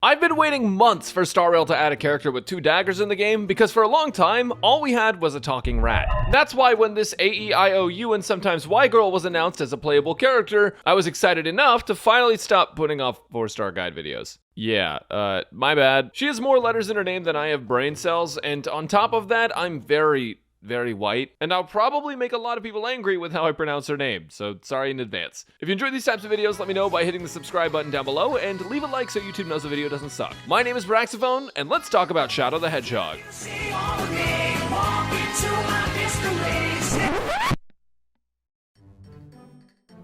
I've been waiting months for Star Rail to add a character with 2 daggers in the game because for a long time, all we had was a talking rat. That's why when this AEIOU and sometimes Y girl was announced as a playable character, I was excited enough to finally stop putting off 4-star guide videos. Yeah, my bad. She has more letters in her name than I have brain cells, and on top of that, I'm very white, and I'll probably make a lot of people angry with how I pronounce her name, so sorry in advance. If you enjoy these types of videos, let me know by hitting the subscribe button down below, and leave a like so YouTube knows the video doesn't suck. My name is Braxophone, and let's talk about Shadow the Hedgehog.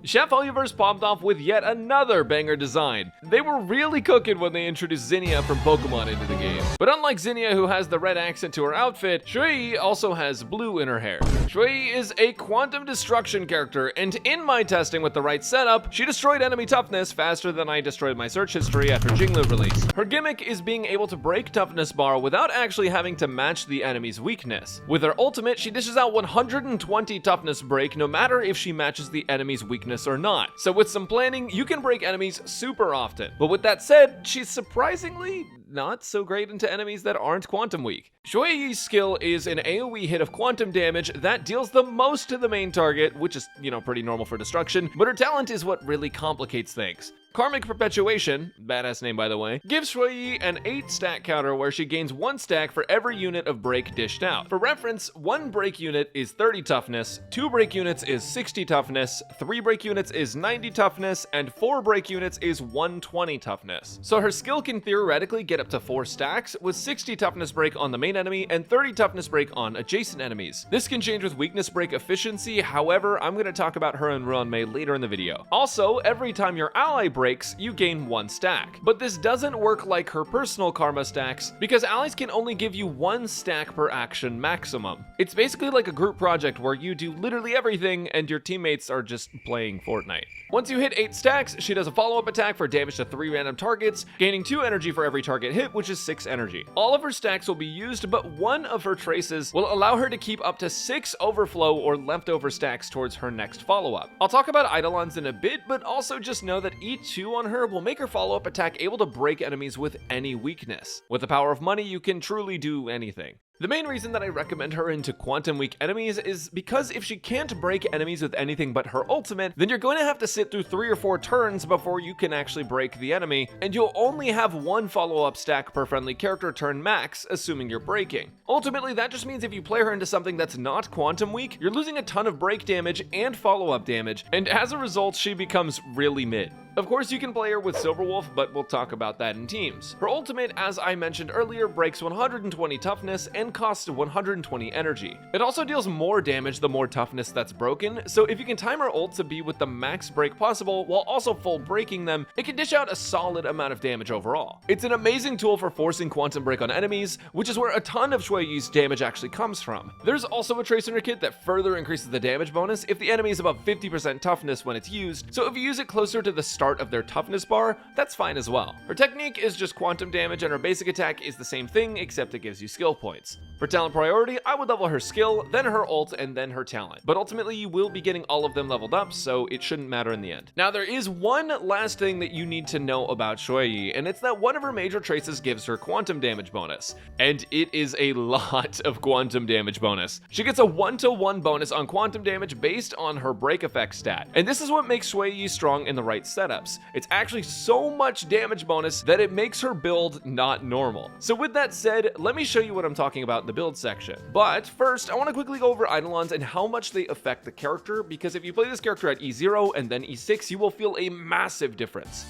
Chef Oliver's popped off with yet another banger design. They were really cooking when they introduced Zinnia from Pokemon into the game. But unlike Zinnia, who has the red accent to her outfit, Xueyi also has blue in her hair. Xueyi is a quantum destruction character, and in my testing with the right setup, she destroyed enemy toughness faster than I destroyed my search history after Jinglu release. Her gimmick is being able to break toughness bar without actually having to match the enemy's weakness. With her ultimate, she dishes out 120 toughness break no matter if she matches the enemy's weakness or not. So with some planning, you can break enemies super often. But with that said, she's surprisingly not so great into enemies that aren't quantum weak. Xueyi's skill is an AoE hit of quantum damage that deals the most to the main target, which is, pretty normal for destruction, but her talent is what really complicates things. Karmic Perpetuation, badass name by the way, gives Xueyi an 8 stack counter where she gains 1 stack for every unit of break dished out. For reference, 1 break unit is 30 toughness, 2 break units is 60 toughness, 3 break units is 90 toughness, and 4 break units is 120 toughness. So her skill can theoretically get up to 4 stacks, with 60 toughness break on the main enemy and 30 toughness break on adjacent enemies. This can change with weakness break efficiency, however, I'm going to talk about her and Ruan later in the video. Also, every time your ally breaks, you gain 1 stack. But this doesn't work like her personal karma stacks, because allies can only give you 1 stack per action maximum. It's basically like a group project where you do literally everything and your teammates are just playing Fortnite. Once you hit 8 stacks, she does a follow-up attack for damage to 3 random targets, gaining 2 energy for every target hit, which is 6 energy. All of her stacks will be used, but one of her traces will allow her to keep up to 6 overflow or leftover stacks towards her next follow-up. I'll talk about Eidolons in a bit, but also just know that E2 on her will make her follow-up attack able to break enemies with any weakness. With the power of money, you can truly do anything. The main reason that I recommend her into quantum weak enemies is because if she can't break enemies with anything but her ultimate, then you're going to have to sit through 3 or 4 turns before you can actually break the enemy, and you'll only have 1 follow-up stack per friendly character turn max, assuming you're breaking. Ultimately, that just means if you play her into something that's not quantum weak, you're losing a ton of break damage and follow-up damage, and as a result, she becomes really mid. Of course, you can play her with Silverwolf, but we'll talk about that in teams. Her ultimate, as I mentioned earlier, breaks 120 toughness and costs 120 energy. It also deals more damage the more toughness that's broken, so if you can time her ult to be with the max break possible while also full breaking them, it can dish out a solid amount of damage overall. It's an amazing tool for forcing quantum break on enemies, which is where a ton of Xueyi's damage actually comes from. There's also a trace in her kit that further increases the damage bonus if the enemy is above 50% toughness when it's used, so if you use it closer to the start of their toughness bar, that's fine as well. Her technique is just quantum damage, and her basic attack is the same thing except it gives you skill points. For talent priority, I would level her skill, then her ult, and then her talent. But ultimately, you will be getting all of them leveled up, so it shouldn't matter in the end. Now, there is one last thing that you need to know about Xueyi, and it's that one of her major traces gives her quantum damage bonus. And it is a lot of quantum damage bonus. She gets a 1-to-1 bonus on quantum damage based on her break effect stat. And this is what makes Xueyi strong in the right setups. It's actually so much damage bonus that it makes her build not normal. So with that said, let me show you what I'm talking about in the build section. But first, I want to quickly go over Eidolons and how much they affect the character, because if you play this character at E0 and then E6, you will feel a massive difference.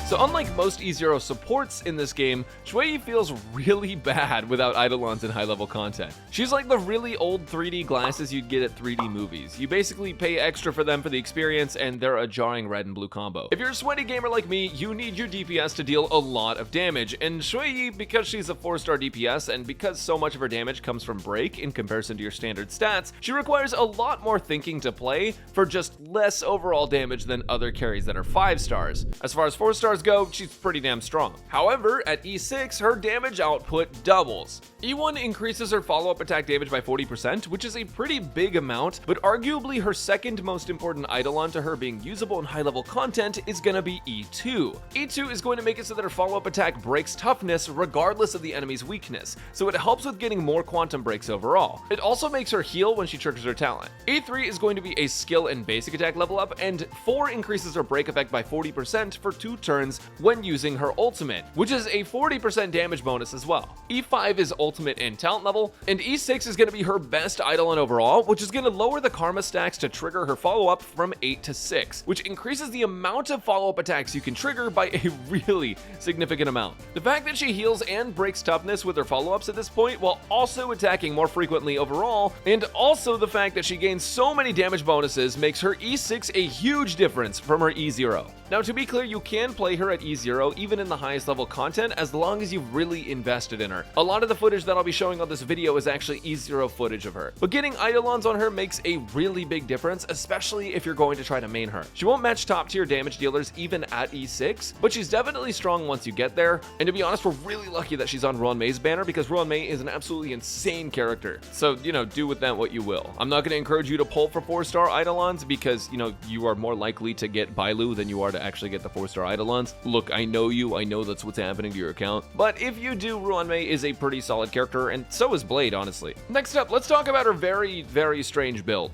So unlike most E0 supports in this game, Xueyi feels really bad without Eidolons in high-level content. She's like the really old 3D glasses you'd get at 3D movies. You basically pay extra for them for the experience, and they're a jarring red and blue combo. If you're a sweaty gamer like me, you need your DPS to deal a lot of damage, and Xueyi, because she's a 4-star DPS, and because so much of her damage comes from break in comparison to your standard stats, she requires a lot more thinking to play for just less overall damage than other carries that are 5 stars. As far as 4 stars go, she's pretty damn strong. However, at E6, her damage output doubles. E1 increases her follow-up attack damage by 40%, which is a pretty big amount, but arguably her second most important Eidolon to her being usable in high-level content is gonna be E2. E2 is going to make it so that her follow-up attack breaks toughness regardless of the enemy's weakness, so it helps with getting more quantum breaks overall. It also makes her heal when she triggers her talent. E3 is going to be a skill and basic attack level up, and 4 increases her break effect by 40% for 2 turns when using her ultimate, which is a 40% damage bonus as well. E5 is ultimate and talent level, and E6 is going to be her best Eidolon overall, which is going to lower the karma stacks to trigger her follow-up from 8 to 6, which increases the amount of follow-up attacks you can trigger by a really significant amount. The fact that she heals and breaks toughness with her follow-ups at this point, while also attacking more frequently overall, and also the fact that she gains so many damage bonuses makes her E6 a huge difference from her E0. Now, to be clear, you can play her at E0 even in the highest level content as long as you've really invested in her. A lot of the footage that I'll be showing on this video is actually E0 footage of her. But getting Eidolons on her makes a really big difference, especially if you're going to try to main her. She won't match top tier damage dealers even at E6, but she's definitely strong once you get there. And to be honest, we're really lucky that she's on Ruan Mei's banner because Ruan Mei is an absolutely insane character. So, do with that what you will. I'm not going to encourage you to pull for 4-star Eidolons because, you are more likely to get Bailu than you are to actually get the 4-star Eidolons. Look, I know you, I know that's what's happening to your account, but if you do, Ruan Mei is a pretty solid character, and so is Blade, honestly. Next up, let's talk about her very, very strange build.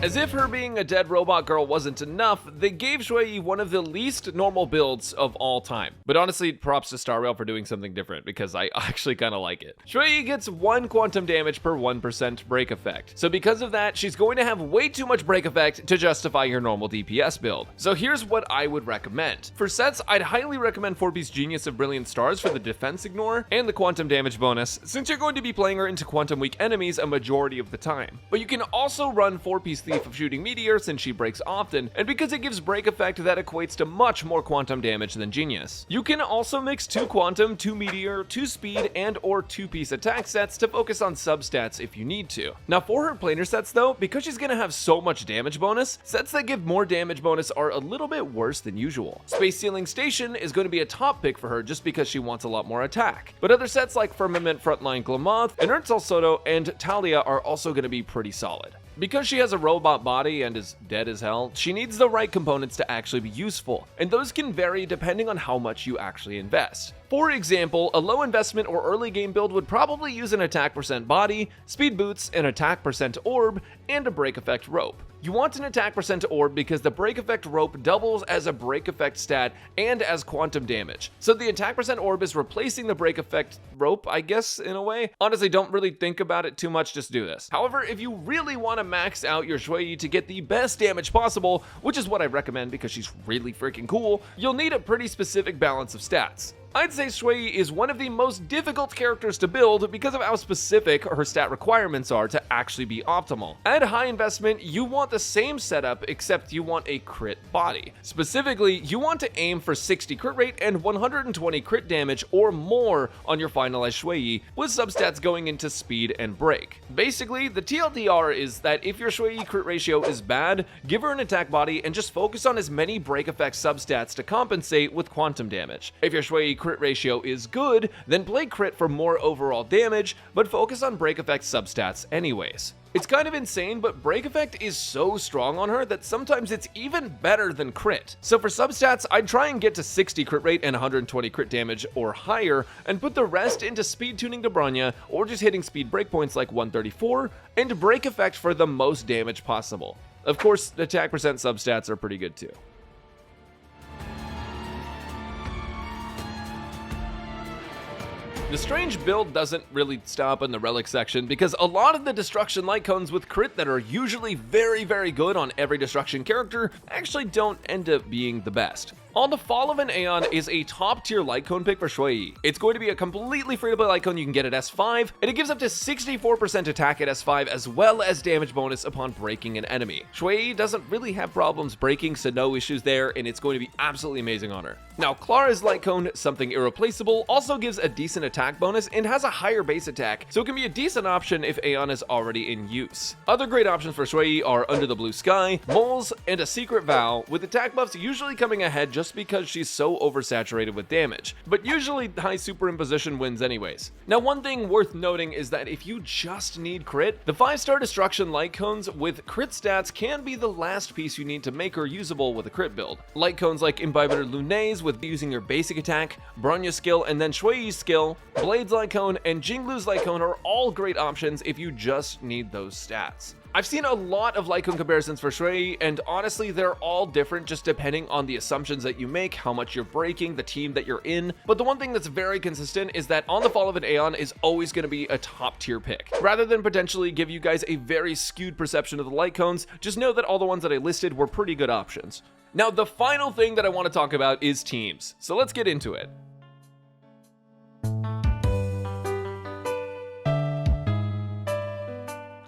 As if her being a dead robot girl wasn't enough, they gave Xueyi one of the least normal builds of all time. But honestly, props to Star Rail for doing something different because I actually kind of like it. Xueyi gets 1 quantum damage per 1% break effect. So because of that, she's going to have way too much break effect to justify your normal DPS build. So here's what I would recommend. For sets, I'd highly recommend 4-piece Genius of Brilliant Stars for the defense ignore and the quantum damage bonus, since you're going to be playing her into quantum weak enemies a majority of the time. But you can also run 4-piece Thief of Shooting Meteor since she breaks often, and because it gives break effect that equates to much more quantum damage than Genius. You can also mix 2 quantum, 2 meteor, 2 speed, and or 2-piece attack sets to focus on substats if you need to. Now for her planar sets though, because she's gonna have so much damage bonus, sets that give more damage bonus are a little bit worse than usual. Space Sealing Station is going to be a top pick for her just because she wants a lot more attack, but other sets like Firmament Frontline Glamoth, Inertial Soto, and Talia are also going to be pretty solid. Because she has a robot body and is dead as hell, she needs the right components to actually be useful, and those can vary depending on how much you actually invest. For example, a low investment or early game build would probably use an attack percent body, speed boots, an attack percent orb, and a break effect rope. You want an attack percent orb because the break effect rope doubles as a break effect stat and as quantum damage. So the attack percent orb is replacing the break effect rope, I guess, in a way. Honestly, don't really think about it too much, just do this. However, if you really want to max out your Xueyi to get the best damage possible, which is what I recommend because she's really freaking cool, you'll need a pretty specific balance of stats. I'd say Xueyi is one of the most difficult characters to build because of how specific her stat requirements are to actually be optimal. At high investment, you want the same setup except you want a crit body. Specifically, you want to aim for 60 crit rate and 120 crit damage or more on your finalized Xueyi, with substats going into speed and break. Basically, the TLDR is that if your Xueyi crit ratio is bad, give her an attack body and just focus on as many break effect substats to compensate with quantum damage. If your Xueyi crit ratio is good, then play crit for more overall damage, but focus on break effect substats anyways. It's kind of insane, but break effect is so strong on her that sometimes it's even better than crit. So for substats, I'd try and get to 60 crit rate and 120 crit damage or higher, and put the rest into speed tuning to Bronya, or just hitting speed breakpoints like 134, and break effect for the most damage possible. Of course, attack percent substats are pretty good too. The strange build doesn't really stop in the relic section because a lot of the destruction light cones with crit that are usually very, very good on every destruction character actually don't end up being the best. On the Fall of an Aeon is a top tier light cone pick for Xueyi. It's going to be a completely free to play light cone you can get at S5, and it gives up to 64% attack at S5 as well as damage bonus upon breaking an enemy. Xueyi doesn't really have problems breaking, so no issues there, and it's going to be absolutely amazing on her. Now, Clara's light cone, something irreplaceable, also gives a decent attack bonus and has a higher base attack, so it can be a decent option if Aeon is already in use. Other great options for Xueyi are Under the Blue Sky, Moles, and a Secret Vow, with attack buffs usually coming ahead just because she's so oversaturated with damage, but usually high superimposition wins anyways. Now, one thing worth noting is that if you just need crit, the 5-star destruction light cones with crit stats can be the last piece you need to make her usable with a crit build. Light cones like Imbibitor Lunae's with using your basic attack, Bronya's skill, and then Xueyi's skill, Blade's light cone, and Jinglu's light cone are all great options if you just need those stats. I've seen a lot of light cone comparisons for Xueyi, and honestly, they're all different just depending on the assumptions that you make, how much you're breaking, the team that you're in. But the one thing that's very consistent is that On the Fall of an Aeon is always going to be a top tier pick. Rather than potentially give you guys a very skewed perception of the light cones, just know that all the ones that I listed were pretty good options. Now, the final thing that I want to talk about is teams, so let's get into it.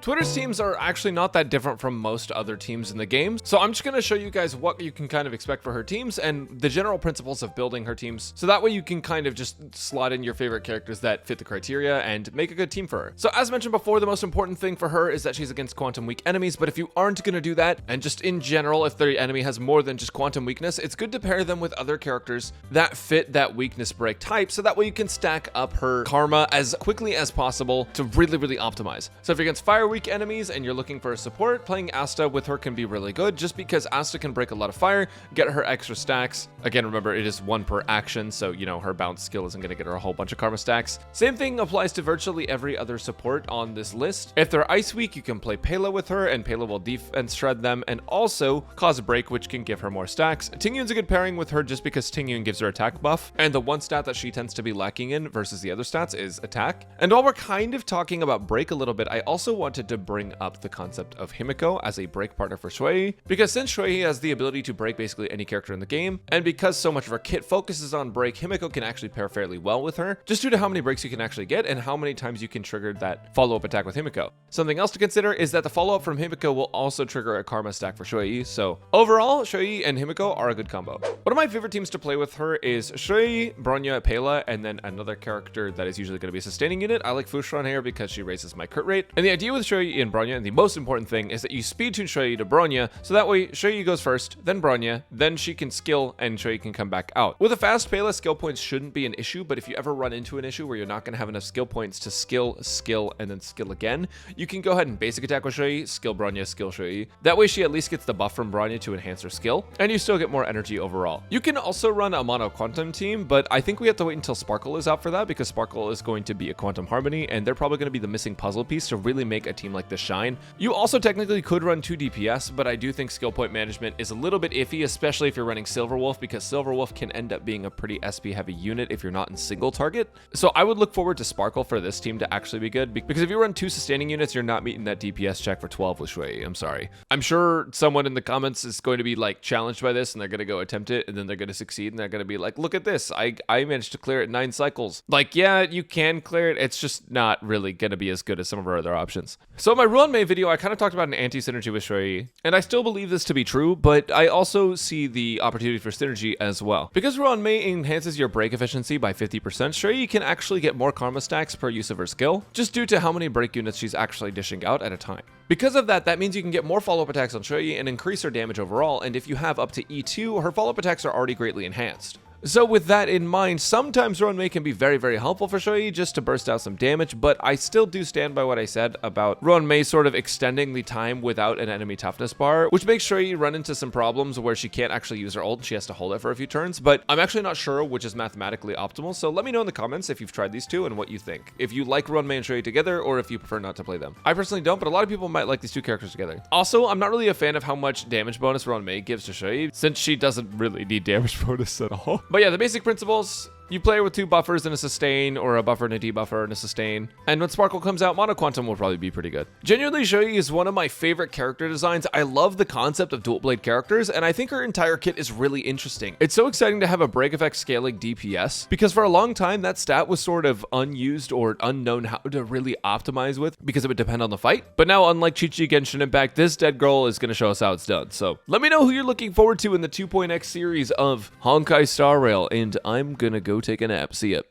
Twitter's teams are actually not that different from most other teams in the game, so I'm just going to show you guys what you can kind of expect for her teams and the general principles of building her teams, so that way you can kind of just slot in your favorite characters that fit the criteria and make a good team for her. So as mentioned before, the most important thing for her is that she's against quantum weak enemies, but if you aren't going to do that, and just in general, if the enemy has more than just quantum weakness, it's good to pair them with other characters that fit that weakness break type, so that way you can stack up her karma as quickly as possible to really optimize. So if you're against fire weak enemies and you're looking for a support, playing Asta with her can be really good just because Asta can break a lot of fire, get her extra stacks. Again, remember, it is 1 per action, so you know her bounce skill isn't going to get her a whole bunch of karma stacks. Same thing applies to virtually every other support on this list. If they're ice weak, you can play Pela with her, and Pela will defense shred them and also cause a break, which can give her more stacks. Tingyun's a good pairing with her just because Tingyun gives her attack buff, and the one stat that she tends to be lacking in versus the other stats is attack. And while we're kind of talking about break a little bit, I also wanted to bring up the concept of Himiko as a break partner for Xueyi, because since Xueyi has the ability to break basically any character in the game, and because so much of her kit focuses on break, Himiko can actually pair fairly well with her, just due to how many breaks you can actually get and how many times you can trigger that follow-up attack with Himiko. Something else to consider is that the follow-up from Himiko will also trigger a karma stack for Xueyi, so overall, Xueyi and Himiko are a good combo. One of my favorite teams to play with her is Xueyi, Bronya, Pela, and then another character that is usually going to be a sustaining unit. I like Fushran here because she raises my crit rate, and the idea with Xueyi and Bronya, and the most important thing, is that you speed tune Xueyi to Bronya, so that way Xueyi goes first, then Bronya, then she can skill and Xueyi can come back out. With a fast Pela, skill points shouldn't be an issue, but if you ever run into an issue where you're not going to have enough skill points to skill, and then skill again, you can go ahead and basic attack with Xueyi, skill Bronya, skill Xueyi. That way she at least gets the buff from Bronya to enhance her skill, and you still get more energy overall. You can also run a mono quantum team, but I think we have to wait until Sparkle is out for that, because Sparkle is going to be a quantum harmony, and they're probably going to be the missing puzzle piece to really make a team like this shine. You also technically could run 2 DPS, but I do think skill point management is a little bit iffy, especially if you're running Silverwolf, because Silverwolf can end up being a pretty SP heavy unit if you're not in single target. So I would look forward to Sparkle for this team to actually be good, because if you run 2 sustaining units, you're not meeting that DPS check for 12 with Xueyi. I'm sorry. I'm sure someone in the comments is going to be like challenged by this, and they're going to go attempt it, and then they're going to succeed, and they're going to be like, look at this, I managed to clear it 9 cycles. Like, yeah, you can clear it, it's just not really going to be as good as some of our other options. So in my Ruan Mei video, I kind of talked about an anti-synergy with Xueyi, and I still believe this to be true, but I also see the opportunity for synergy as well. Because Ruan Mei enhances your break efficiency by 50%, Xueyi can actually get more karma stacks per use of her skill, just due to how many break units she's actually dishing out at a time. Because of that, that means you can get more follow-up attacks on Xueyi and increase her damage overall, and if you have up to E2, her follow-up attacks are already greatly enhanced. So with that in mind, sometimes Ruan Mei can be very helpful for Xueyi just to burst out some damage, but I still do stand by what I said about Ruan Mei sort of extending the time without an enemy toughness bar, which makes Xueyi run into some problems where she can't actually use her ult and she has to hold it for a few turns, but I'm actually not sure which is mathematically optimal, so let me know in the comments if you've tried these two and what you think. If you like Ruan Mei and Xueyi together, or if you prefer not to play them. I personally don't, but a lot of people might like these two characters together. Also, I'm not really a fan of how much damage bonus Ruan Mei gives to Xueyi, since she doesn't really need damage bonus at all. But yeah, the basic principles: you play with 2 buffers and a sustain, or a buffer and a debuffer and a sustain. And when Sparkle comes out, Mono Quantum will probably be pretty good. Genuinely, Xueyi is one of my favorite character designs. I love the concept of dual blade characters, and I think her entire kit is really interesting. It's so exciting to have a break effect scaling DPS, because for a long time, that stat was sort of unused or unknown how to really optimize with, because it would depend on the fight. But now, unlike Chi-Chi Genshin Impact, this dead girl is going to show us how it's done. So let me know who you're looking forward to in the 2.x series of Honkai Star Rail, and I'm gonna go take a nap. See ya.